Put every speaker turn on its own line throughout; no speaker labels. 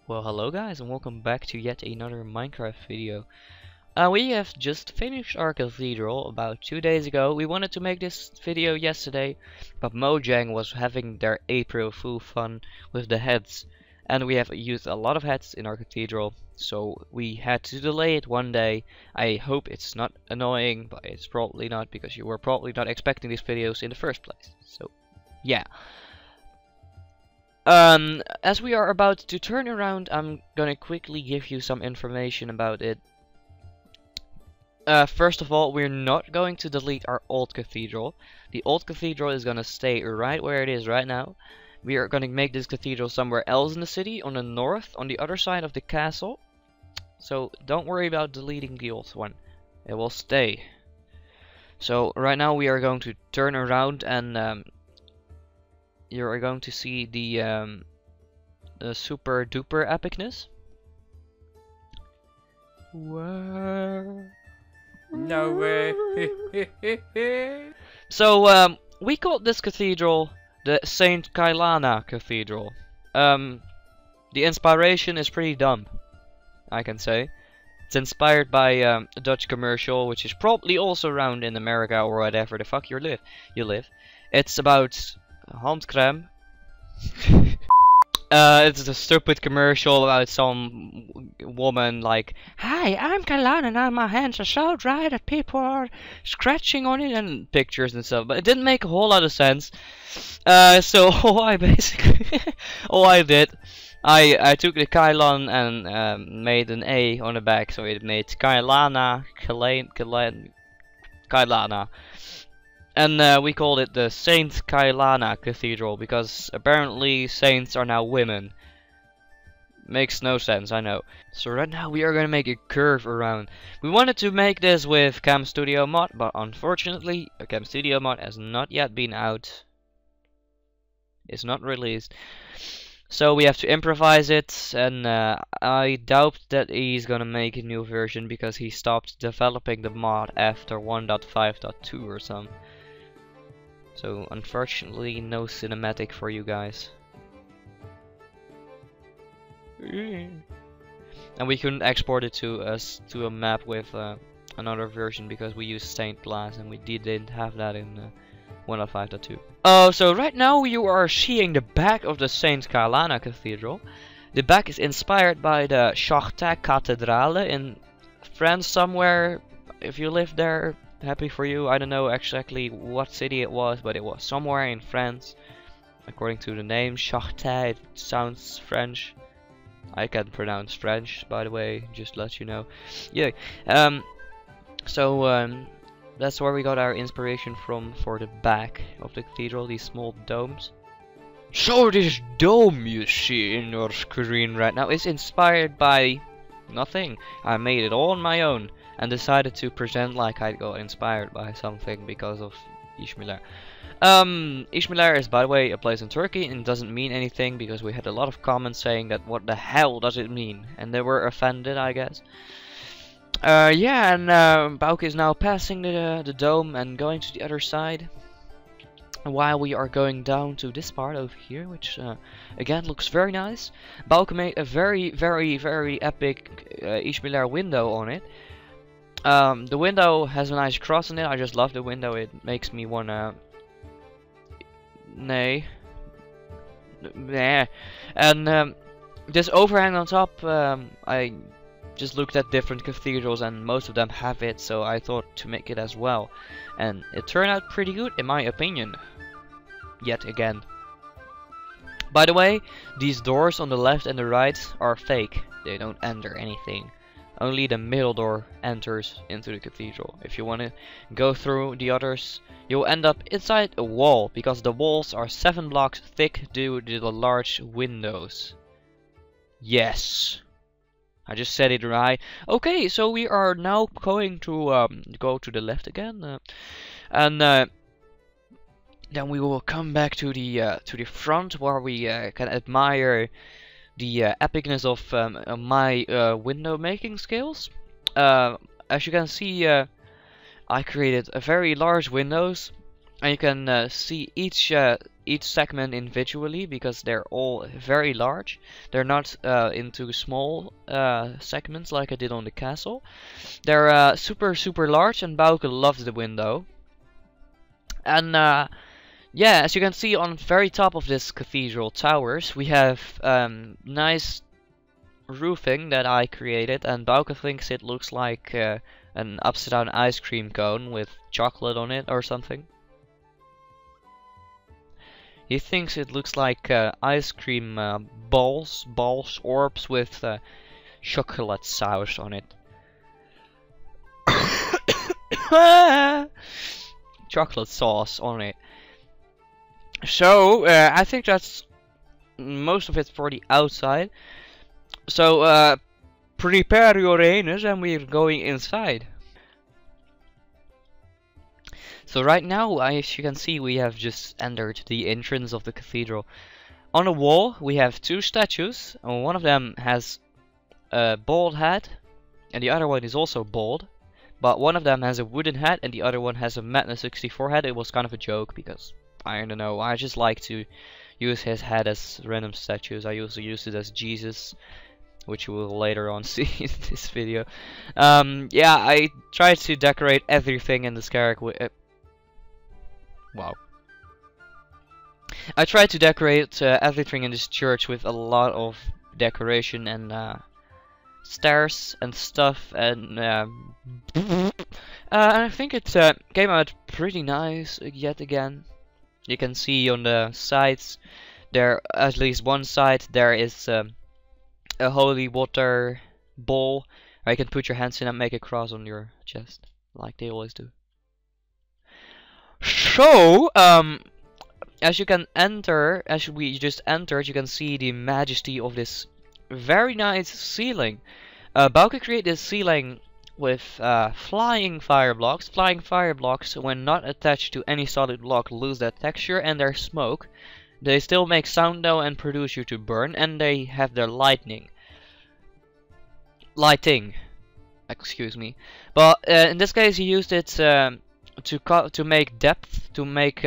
Well, hello guys, and welcome back to yet another Minecraft video. We have just finished our cathedral about 2 days ago. We wanted to make this video yesterday, but Mojang was having their April Fool fun with the heads, and we have used a lot of heads in our cathedral, so we had to delay it one day. I hope it's not annoying, but it's probably not, because you were probably not expecting these videos in the first place. So, yeah. As we are about to turn around, I'm gonna quickly give you some information about it. First of all, we're not going to delete our old cathedral. The old cathedral is gonna stay right where it is right now. We are gonna make this cathedral somewhere else in the city, on the north, on the other side of the castle. So don't worry about deleting the old one. It will stay. So right now we are going to turn around and you are going to see the super duper epicness. Whoa.
No way.
So we called this cathedral the Saint Kailana Cathedral. The inspiration is pretty dumb, I can say. It's inspired by a Dutch commercial, which is probably also around in America or whatever the fuck you live. It's about handcrème. It's a stupid commercial about some woman like, "Hi, I'm Kailana, and now my hands are so dry that people are scratching on it," and pictures and stuff. But it didn't make a whole lot of sense. So all I did, I took the Kailan and made an A on the back, so it made Kailana, Kailana. And we called it the Saint Kailana Cathedral because apparently saints are now women. Makes no sense, I know. So right now we are gonna make a curve around. We wanted to make this with Cam Studio mod, but unfortunately Cam Studio mod has not yet been out. It's not released. So we have to improvise it, and I doubt that he's gonna make a new version because he stopped developing the mod after 1.5.2 or something. So unfortunately no cinematic for you guys. And we couldn't export it to a map with another version because we used stained glass and we didn't have that in 1.5.2. Oh, so right now you are seeing the back of the Saint Kailana Cathedral. The back is inspired by the Saint Kailana Cathedral in France somewhere. If you live there, happy for you. I don't know exactly what city it was, but it was somewhere in France. According to the name, Charté, it sounds French. I can't pronounce French, by the way, just to let you know. Yeah, that's where we got our inspiration from for the back of the cathedral, these small domes. So this dome you see in your screen right now is inspired by nothing. I made it all on my own and decided to present like I got inspired by something because of İzmir. İzmir is, by the way, a place in Turkey and doesn't mean anything because we had a lot of comments saying that what the hell does it mean, and they were offended, I guess. Yeah, and Bauke is now passing the dome and going to the other side, while we are going down to this part over here, which again looks very nice. Bauke made a very epic İzmir window on it. The window has a nice cross in it. I just love the window. It makes me wanna nah. And this overhang on top, I just looked at different cathedrals and most of them have it, so I thought to make it as well, and it turned out pretty good in my opinion. Yet again. By the way, these doors on the left and the right are fake. They don't enter anything. Only the middle door enters into the cathedral. If you want to go through the others, you'll end up inside a wall, because the walls are 7 blocks thick due to the large windows. Yes, I just said it right. Okay, so we are now going to go to the left again, and then we will come back to the front where we can admire the epicness of my window making skills. As you can see, I created a very large windows, and you can see each each segment individually because they're all very large. They're not into small segments like I did on the castle. They're super large, and Bauke loves the window. And yeah, as you can see on the very top of this cathedral towers, we have nice roofing that I created, and Bauke thinks it looks like an upside down ice cream cone with chocolate on it or something. He thinks it looks like ice cream balls, orbs with chocolate sauce on it. Chocolate sauce on it. So I think that's most of it for the outside. So prepare your anus and we're going inside. So right now, as you can see, we have just entered the entrance of the cathedral. On the wall, we have two statues. One of them has a bald head, and the other one is also bald. But one of them has a wooden head, and the other one has a Madness 64 head. It was kind of a joke, because, I don't know, I just like to use his head as random statues. I also use it as Jesus, which you will later on see in this video. Yeah, I tried to decorate everything in this character with... Wow. I tried to decorate everything in this church with a lot of decoration and stairs and stuff, and I think it came out pretty nice yet again. You can see on the sides there, at least one side, there is a holy water bowl where you can put your hands in and make a cross on your chest, like they always do. So, as you can enter, as we just entered, you can see the majesty of this very nice ceiling. Bauke created this ceiling with flying fire blocks. Flying fire blocks, when not attached to any solid block, lose their texture and their smoke. They still make sound though and produce you to burn, and they have their lighting. Excuse me. But in this case, he used it to make depth, to make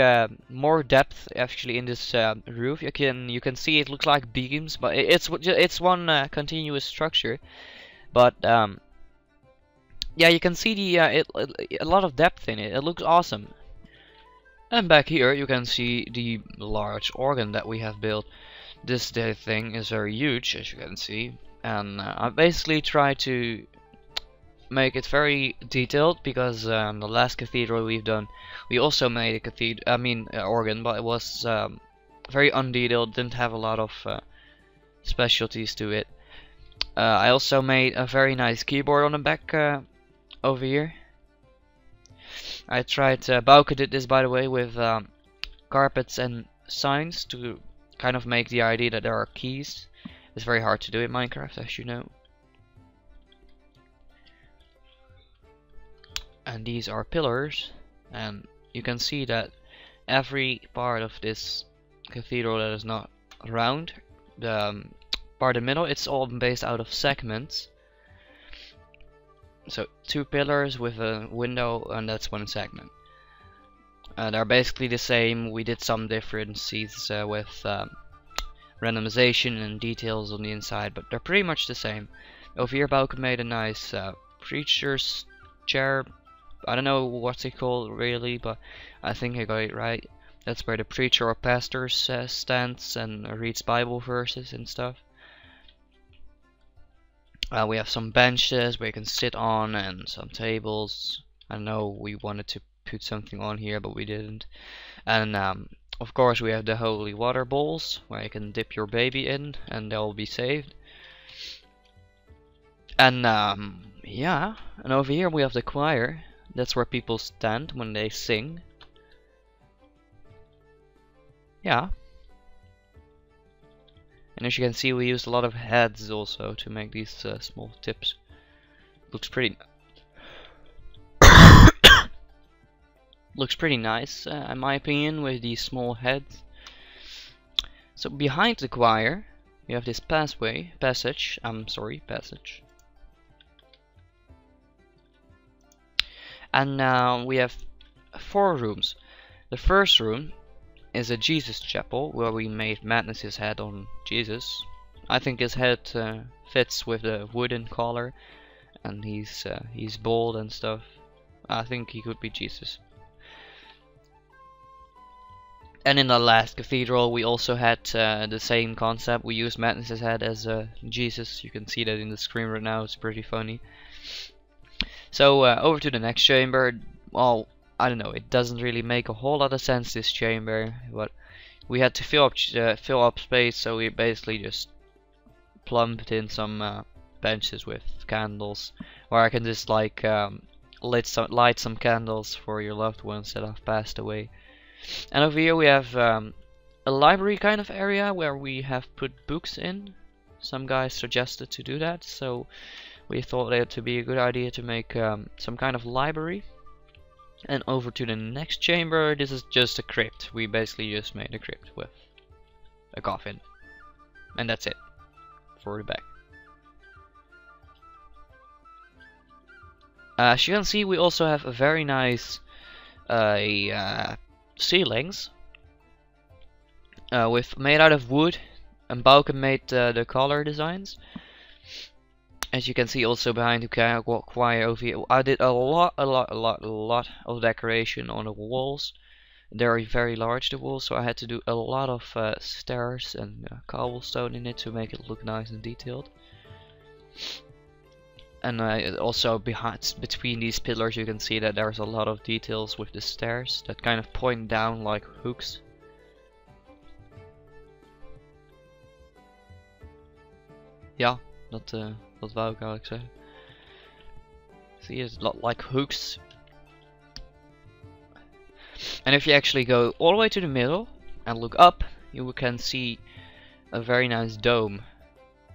more depth actually in this roof. You can see it looks like beams, but it's one continuous structure. But yeah, you can see the a lot of depth in it. It looks awesome. And back here you can see the large organ that we have built. This thing is very huge, as you can see, and I basically try to make it very detailed because the last cathedral we've done, we also made a cathedral, organ, but it was very undetailed, didn't have a lot of specialties to it. I also made a very nice keyboard on the back over here. I tried, Bauke did this by the way with carpets and signs to kind of make the idea that there are keys. It's very hard to do in Minecraft, as you know. And these are pillars, and you can see that every part of this cathedral that is not round, the part in the middle, it's all based out of segments. So two pillars with a window, and that's one segment. They're basically the same. We did some differences with randomization and details on the inside, but they're pretty much the same. Over here Bauke made a nice preacher's chair. I don't know what's it called really, but I think I got it right. That's where the preacher or pastor stands and reads Bible verses and stuff. We have some benches where you can sit on and some tables. I know we wanted to put something on here, but we didn't. And of course we have the holy water bowls where you can dip your baby in and they'll be saved. And yeah, and over here we have the choir. That's where people stand when they sing. Yeah. And as you can see, we used a lot of heads also to make these small tips. Looks pretty looks pretty nice in my opinion, with these small heads. So behind the choir we have this passage. And now we have 4 rooms. The first room is a Jesus chapel where we made Madness's head on Jesus. I think his head fits with the wooden collar, and he's bald and stuff. I think he could be Jesus. And in the last cathedral we also had the same concept. We used Madness's head as Jesus. You can see that in the screen right now. It's pretty funny. So over to the next chamber. Well, I don't know. It doesn't really make a whole lot of sense, this chamber, but we had to fill up space, so we basically just plumped in some benches with candles, or I can just like light some candles for your loved ones that have passed away. And over here we have a library kind of area where we have put books in. Some guys suggested to do that, so we thought it would be a good idea to make some kind of library. And over to the next chamber, this is just a crypt. We basically just made a crypt with a coffin, and that's it for the back. As you can see, we also have a very nice ceilings made out of wood, and Bauke made the color designs. As you can see also behind the choir over here, I did a lot of decoration on the walls. They're very large, the walls, so I had to do a lot of stairs and cobblestone in it to make it look nice and detailed. And also between these pillars you can see that there's a lot of details with the stairs that kind of point down like hooks. Ja, dat wou ik eigenlijk zeggen. See, it's a lot like hooks. And if you actually go all the way to the middle and look up, you can see a very nice dome.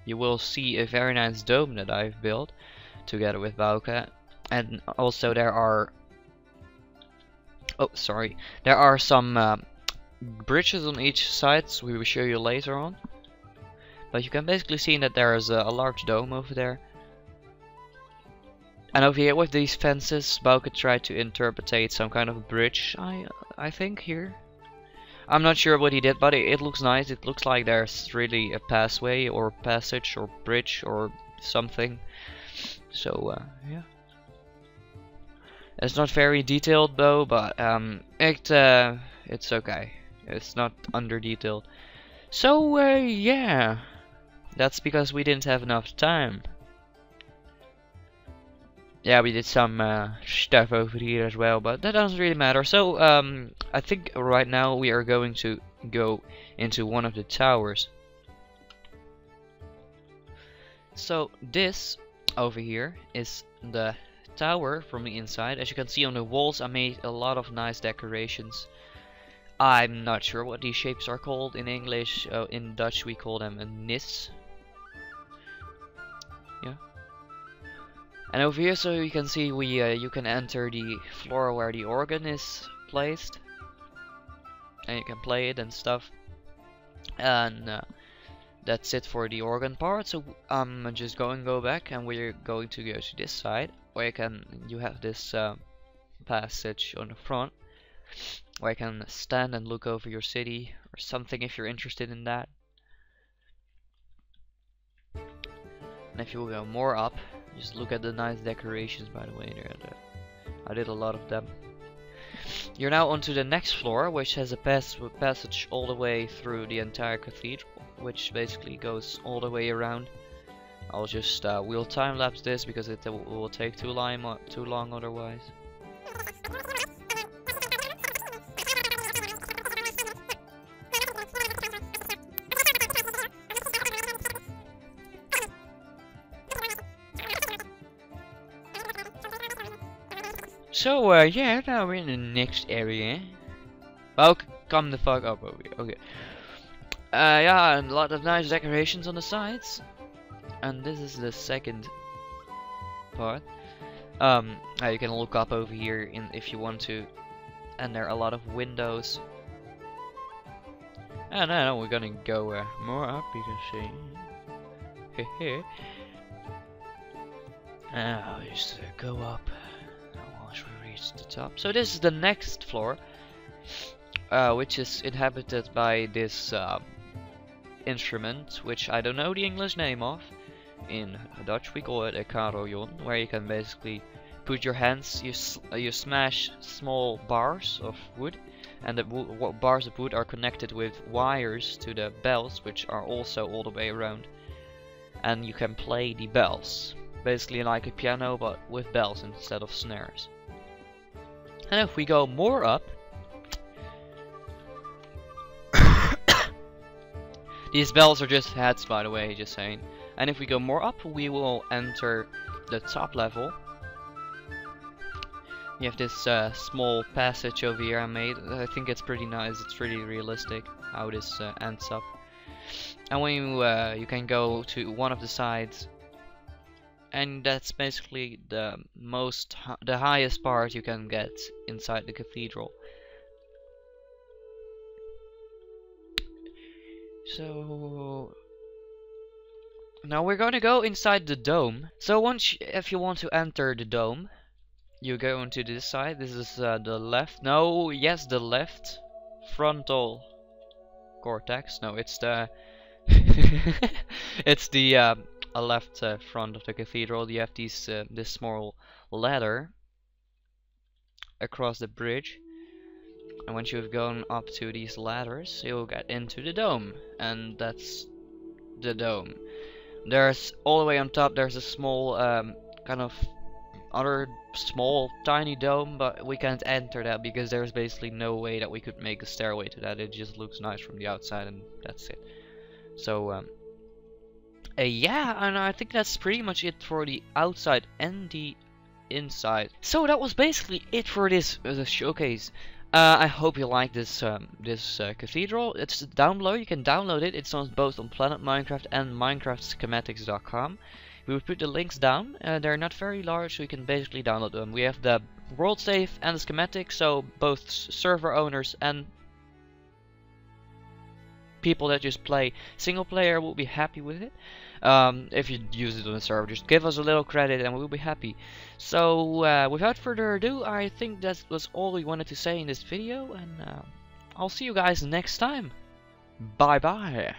You will see a very nice dome that I've built together with Bauke. And also there are some bridges on each side, so we will show you later on. But you can basically see that there is a large dome over there. And over here with these fences, Bauke tried to interpretate some kind of bridge, I think, here. I'm not sure what he did, but it looks nice. It looks like there's really a passway or passage or bridge or something. So yeah. It's not very detailed though, but it's okay. It's not under detailed. So yeah. That's because we didn't have enough time. Yeah, we did some stuff over here as well, but that doesn't really matter. So I think right now we are going to go into one of the towers. So this over here is the tower from the inside. As you can see on the walls, I made a lot of nice decorations. I'm not sure what these shapes are called in English. In Dutch we call them a nis. Yeah. And over here, so you can see you can enter the floor where the organ is placed, and you can play it and stuff. And that's it for the organ part. So I'm just going to go back, and we're going to go to this side where you have this passage on the front where you can stand and look over your city or something if you're interested in that. And if you go more up, just look at the nice decorations, by the way. I did a lot of them. You're now onto the next floor, which has a passage all the way through the entire cathedral, which basically goes all the way around. I'll just we'll time lapse this because it will take too long otherwise. So yeah, now we're in the next area. Oh, come the fuck up over here. Okay. Yeah, and a lot of nice decorations on the sides. And this is the second part. You can look up over here if you want to, and there are a lot of windows. And now we're gonna go more up. You can see. Now just go up. Once we reach the top. So this is the next floor. which is inhabited by this instrument, which I don't know the English name of. In Dutch we call it a carillon, where you can basically put your hands, you smash small bars of wood, and the bars of wood are connected with wires to the bells, which are also all the way around, and you can play the bells, basically like a piano but with bells instead of snares. And if we go more up, these bells are just heads, by the way, just saying. And if we go more up, we will enter the top level. You have this small passage over here I made. I think it's pretty nice. It's pretty realistic how this ends up. And when you can go to one of the sides, and that's basically the highest part you can get inside the cathedral. So now we're gonna go inside the dome. So if you want to enter the dome, you go into this side. This is the left. No, yes, the left frontal cortex. No, it's the it's the left front of the cathedral. You have these this small ladder across the bridge, and once you've gone up to these ladders, you'll get into the dome, and that's the dome. There's all the way on top. There's a small kind of other small tiny dome, but we can't enter that because there's basically no way that we could make a stairway to that. It just looks nice from the outside, and that's it. So yeah, and I think that's pretty much it for the outside and the inside. So that was basically it for this showcase. I hope you like this cathedral. It's down below. You can download it. It's on both on Planet Minecraft and MinecraftSchematics.com. We will put the links down. They're not very large, so you can basically download them. We have the world save and the schematic, so both server owners and people that just play single player will be happy with it. If you use it on the server, just give us a little credit and we'll be happy. So without further ado, I think that was all we wanted to say in this video, and I'll see you guys next time. Bye bye.